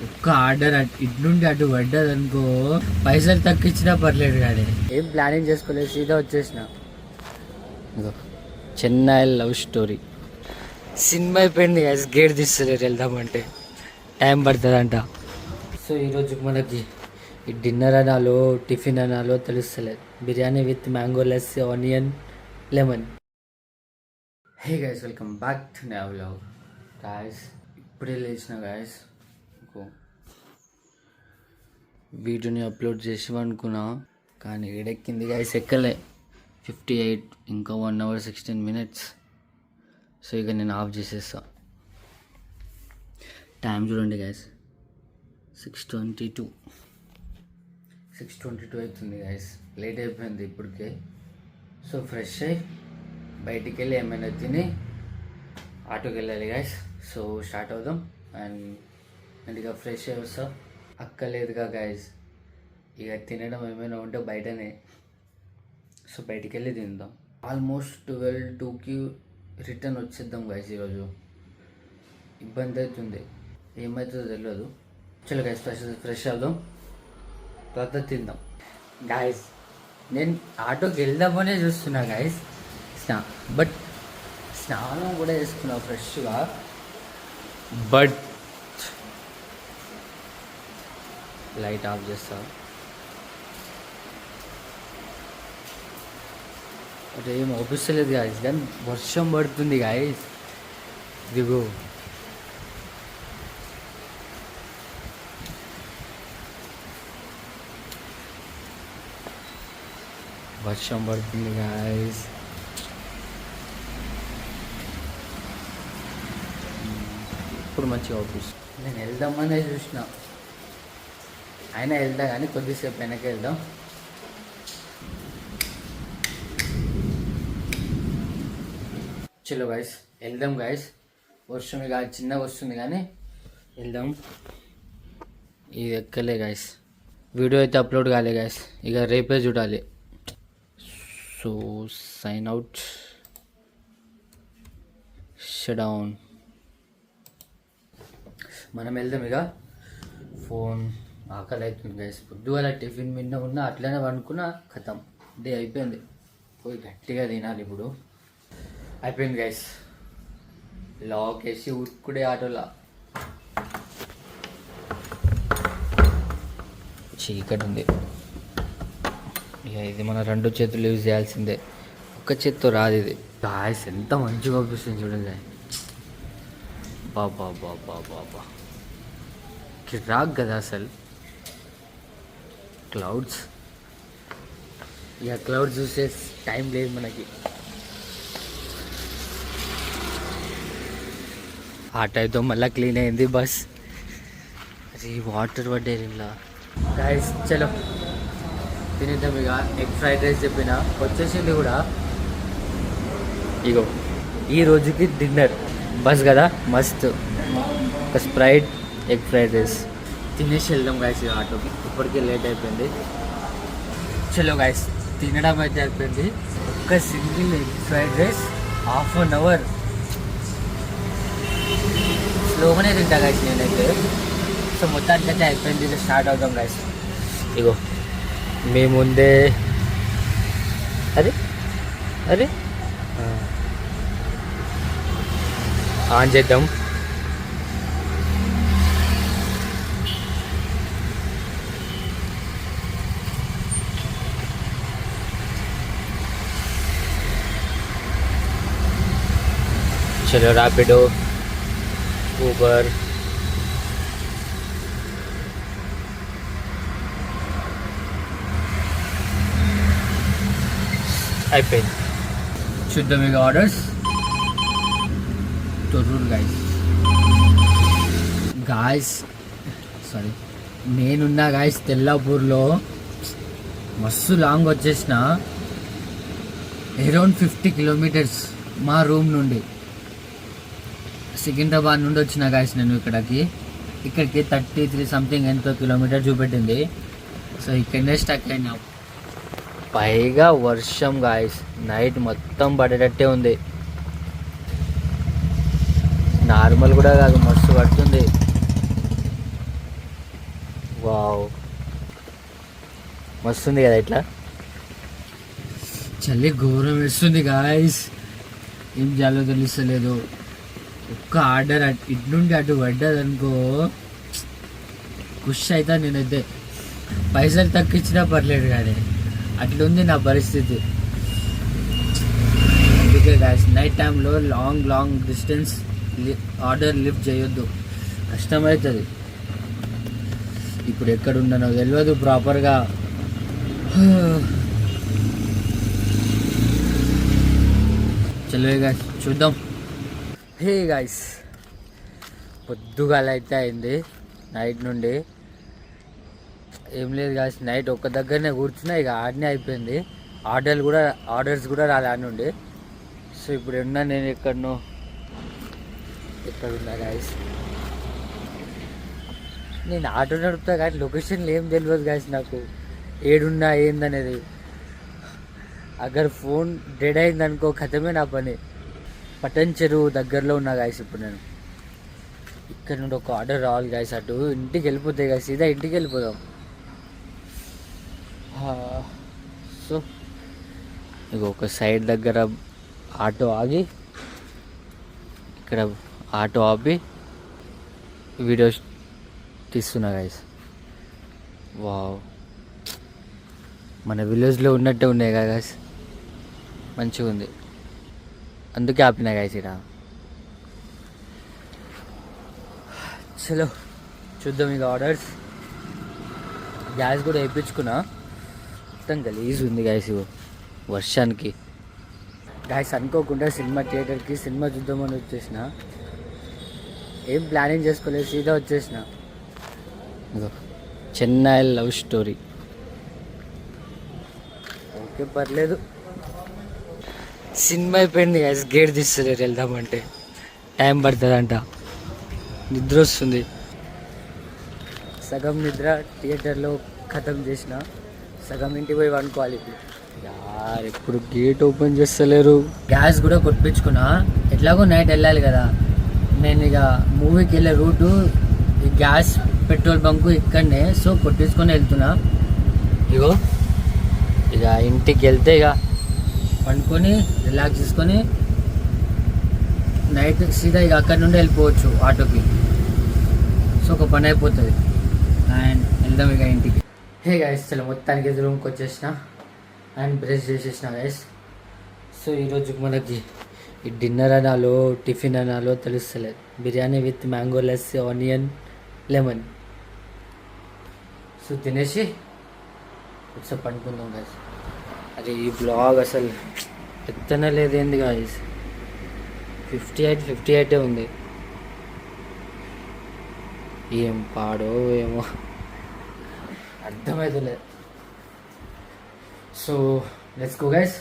ఒక్క ఆర్డర్ ఇటు నుండి అటు పడ్డది అనుకో, పైసలు తక్కువ పర్లేదు కానీ ఏం ప్లానింగ్ చేసుకోలేదు, సీదా వచ్చేసిన. చెన్నై లవ్ స్టోరీ సినిమా అయిపోయింది గైస్, గేట్ తీస్తలేరు వెళ్దామంటే, టైం పడుతుందంట. సో ఈరోజు మనకి ఈ డిన్నర్ అనాలో టిఫిన్ అనాలో తెలుస్తలేదు. Biryani with mango less onion lemon. Hey guys, welcome back to నా వ్లాగ్. గాయస్ ఇప్పుడే లేచిన గాయస్, వీడియోని అప్లోడ్ చేసి అనుకున్నా కానీ ఏడెక్కింది గాయస్, ఎక్కలే. 58, ఇంకా 1 hour 16 minutes. సో ఇక నేను ఆఫ్ చేసేస్తా. టైం చూడండి గాయస్, 6:22 అవుతుంది గాయస్. లేట్ అయిపోయింది ఇప్పటికే. సో ఫ్రెష్ అయ్యి బయటికి వెళ్ళి ఏమైనా తిని ఆటోకి వెళ్ళాలి గాయస్. సో స్టార్ట్ అవుదాం. అండ్ ఇక ఫ్రెష్ అయ్యి వస్తా. అక్కలేదుగా గాయస్, ఇక తినడం ఏమైనా ఉంటే బయటనే. సో బయటికి వెళ్ళి తిందాం. ఆల్మోస్ట్ 12-2కి రిటర్న్ వచ్చేద్దాం గాయస్. ఈరోజు ఇబ్బంది అవుతుంది, ఏమవుతుందో తెలియదు. చలో గాయస్, ఫ్రెష్ అవుదాం, తర్వాత తిందాం. గాయస్ నేను ఆటోకి వెళ్దామనే చూస్తున్నా గాయస్, బట్ స్నానం కూడా వేసుకున్నా ఫ్రెష్గా. బట్ లైట్ ఆఫ్ చేస్తా. అంటే ఏం ఆఫీసలేదు గాయస్, కానీ వర్షం పడుతుంది గాయస్. ఇదిగో వర్షం పడుతుంది గాయస్. ఇప్పుడు మంచి ఆఫీస్. నేను వెళ్దామనే చూసిన, అయినా వెళ్దా కానీ కొద్దిసేపు వెనక్కి వెళ్దాం. చలో గాయస్ వెళ్దాం గాయస్. వర్షం ఇక చిన్నగా వస్తుంది కానీ వెళ్దాం. ఇది ఎక్కలే గాయస్, వీడియో అయితే అప్లోడ్ కాలే గాయస్, ఇక రేపే చూడాలి. So sign out, shut down. మనం వెళ్దాం ఇక. ఫోన్ ఆకలి అవుతుంది గాయస్. పొద్దుగాల టిఫిన్ మిన్న ఉన్నా అట్లనే వండుకున్నా, ఖతం డే అయిపోయింది. పోయి గట్టిగా తినాలి ఇప్పుడు. అయిపోయింది గైస్, లాక్ వేసి ఉట్టుకుడే ఆటోలా. చీకటి ఉంది ఇక, ఇది మన 2 చేతులు యూజ్ చేయాల్సిందే, ఒక్క చేత్తో రాదు ఇది. గాయస్ ఎంత మంచిగా అనిపిస్తుంది చూడండి. బాబా బాబా బాబా కిరాక్ కదా అసలు. క్లౌడ్స్, ఇక క్లౌడ్స్ చూసే టైం లేదు మనకి. ఆట అయితే మళ్ళీ క్లీన్ అయింది బస్. అది వాటర్ పడ్డారు ఇలా. గాయస్ చలో తినేద్దాం ఇక. ఎగ్ ఫ్రైడ్ రైస్ చెప్పిన వచ్చేసింది కూడా. ఇగో ఈ రోజుకి డిన్నర్ బస్ కదా, మస్తు. ఒక స్ప్రైట్, ఎగ్ ఫ్రైడ్ రైస్ తినేసి వెళ్దాం గాయస్ ఇక ఆటోకి. ఇప్పటికే లేట్ అయిపోయింది. చలో గాయస్ తినడం అయితే అయిపోయింది. ఒక్క single egg fried rice 1/2 hour స్లోగానే తింటా గాయస్ నేనైతే. సో మొత్తానికి అయితే అయిపోయింది. స్టార్ట్ అవుతాం గాయస్. ఇగో మీ ముందే అరే అరే ఆన్ చేద్దాం. చలో ర్యాపిడో, ఊబర్, అయిపోయింది. చూద్దాం ఇక ఆర్డర్స్. తొర్రూరు గాయస్ సారీ, నేనున్నా గాయస్ తెల్లాపూర్లో. మస్తు లాంగ్ వచ్చేసిన, అరౌండ్ 50 kilometers మా రూమ్ నుండి. సికింద్రాబాద్ నుండి వచ్చిన గాయస్ నేను ఇక్కడికి 33 సంథింగ్ ఎంతో కిలోమీటర్ చూపెట్టింది. సో ఇక్కడనే స్టక్ అయినా. పైగా వర్షం గాయస్, నైట్ మొత్తం పడేటట్టే ఉంది. నార్మల్ కూడా కాదు, మస్తు పడుతుంది. వావ్, మస్తుంది కదా ఇట్లా. చలి ఘోరం వేస్తుంది గాయస్, ఏం చేయాలో తెలుస్తలేదు. ఒక్క ఆర్డర్ ఇటు నుండి అటు పడ్డది అనుకో, ఖుష్ అవుతా నేనైతే. పైసలు తగ్గించినా పర్లేదు కానీ అట్లుంది నా పరిస్థితి. అందుకే గాయస్ నైట్ టైంలో లాంగ్ డిస్టెన్స్ ఆర్డర్ లిఫ్ట్ చేయొద్దు, కష్టమవుతుంది. ఇప్పుడు ఎక్కడ ఉన్నానో తెలియదు ప్రాపర్గా. చలో గాయస్ చూద్దాం. హే గాయస్, పొద్దుగాల అయితే అయింది నైట్ నుండి. ఏం లేదు గాయస్, నైట్ ఒక్క దగ్గరనే కూర్చున్నా, ఇక ఆడనే అయిపోయింది. ఆర్డర్స్ కూడా రాలే ఆడ నుండి. సో ఇప్పుడు ఉన్నా నేను ఎక్కడున్నా గాయస్. నేను ఆటో నడుపుతా కానీ లొకేషన్లు ఏం తెలియదు గాయస్ నాకు, ఏడున్నా ఏందనేది. అగర్ ఫోన్ డెడ్ అయిందనుకో ఖతమే నా పని. పటన్ చెరువు దగ్గరలో ఉన్నా గాయస్ ఇప్పుడు నేను. ఇక్కడ నుండి ఒక ఆర్డర్ రావాలి గాయస్, అటు ఇంటికి వెళ్ళిపోతాయి గాయస్, సీదా ఇంటికి వెళ్ళిపోదాం. సో ఇక ఒక సైడ్ దగ్గర ఆటో ఆగి, ఇక్కడ ఆటో ఆపి వీడియో తీస్తున్నా గాయస్. వావ్, మన విలేజ్లో ఉన్నట్టే ఉన్నాయి కదా గాయస్, మంచిగా ఉంది. అందుకే ఆపినా గాయస్ ఇక్కడ. చలో చూద్దాం ఇక ఆర్డర్స్. గ్యాస్ కూడా వేయించుకున్నా, మొత్తం గలీజ్ ఉంది గాయస్ వర్షానికి. గాయస్ అనుకోకుండా సినిమా థియేటర్కి సినిమా చూద్దామని వచ్చేసిన, ఏం ప్లానింగ్ చేసుకోలేదు, సీదా వచ్చేసిన. Chennai love story. ఓకే పర్లేదు. సినిమా అయిపోయింది గాయస్, గేట్ తీస్తలేరు వెళ్దామంటే, టైం పడుతుందంట. నిద్ర వస్తుంది, సగం నిద్ర థియేటర్లో ఖతం చేసిన, సగం ఇంటికి పోయి వండుకోవాలి ఇప్పుడు. యార్ ఎప్పుడు గేట్ ఓపెన్ చేస్తలేరు. గ్యాస్ కూడా కొట్టించుకున్నా, ఎట్లాగో నైట్ వెళ్ళాలి కదా. నేను ఇక మూవీకి వెళ్ళే రూటు ఈ గ్యాస్ పెట్రోల్ బంకు ఇక్కడనే, సో కొట్టించుకొని వెళ్తున్నా. ఇగో ఇక ఇంటికి వెళ్తే ఇక వండుకొని రిలాక్స్ చేసుకొని నైట్ సీదా ఇక అక్కడి నుండి వెళ్ళిపోవచ్చు ఆటోకి. సో ఒక పని అయిపోతుంది అండ్ వెళ్దాం ఇక ఇంటికి. హే గైస్, చలో మొత్తానికి రూమ్కి వచ్చేసిన అండ్ బ్రష్ చేసేసిన గైస్. సో ఈరోజు మనకి ఈ డిన్నర్ అనాలో టిఫిన్ అనాలో తెలుస్తలేదు. Biryani with mango lassi, onion, lemon. So తినేసి ఒకసారి పండుకుందాం గైస్. అరే ఈ బ్లాగ్ అసలు ఎత్తనే లేదేంది గైస్, 58 ఉంది. ఏం పాడో ఏమో అర్థమవుతలేదు. So let's go guys.